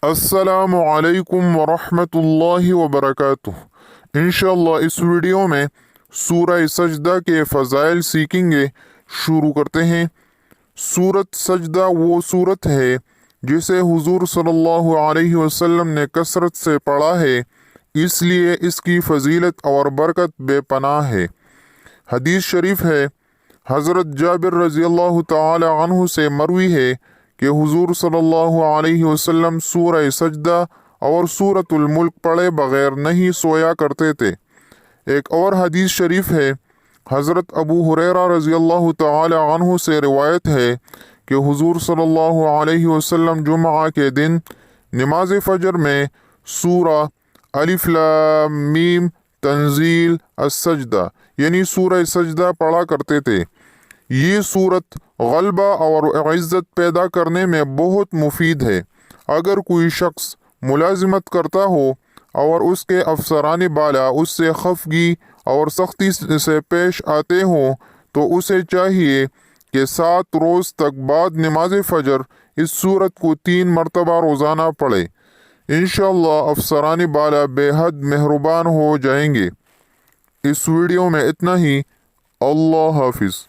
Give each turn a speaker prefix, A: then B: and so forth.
A: السلام علیکم ورحمۃ اللہ وبرکاتہ۔ انشاءاللہ اس ویڈیو میں سورہ سجدہ کے فضائل سیکھیں گے۔ شروع کرتے ہیں۔ سورت سجدہ وہ سورت ہے جسے حضور صلی اللہ علیہ وسلم نے کثرت سے پڑھا ہے، اس لیے اس کی فضیلت اور برکت بے پناہ ہے۔ حدیث شریف ہے، حضرت جابر رضی اللہ تعالی عنہ سے مروی ہے کہ حضور صلی اللہ علیہ وسلم سورہ سجدہ اور سورۃ الملک پڑھے بغیر نہیں سویا کرتے تھے۔ ایک اور حدیث شریف ہے، حضرت ابو ہریرہ رضی اللہ تعالی عنہ سے روایت ہے کہ حضور صلی اللہ علیہ وسلم جمعہ کے دن نماز فجر میں سورہ الف لام میم تنزیل السجدہ یعنی سورہ سجدہ پڑھا کرتے تھے۔ یہ صورت غلبہ اور عزت پیدا کرنے میں بہت مفید ہے۔ اگر کوئی شخص ملازمت کرتا ہو اور اس کے افسران بالا اس سے خفگی اور سختی سے پیش آتے ہوں تو اسے چاہیے کہ 7 روز تک بعد نماز فجر اس صورت کو 3 مرتبہ روزانہ پڑھے۔ انشاءاللہ افسران بالا بے حد مہربان ہو جائیں گے۔ اس ویڈیو میں اتنا ہی۔ اللہ حافظ۔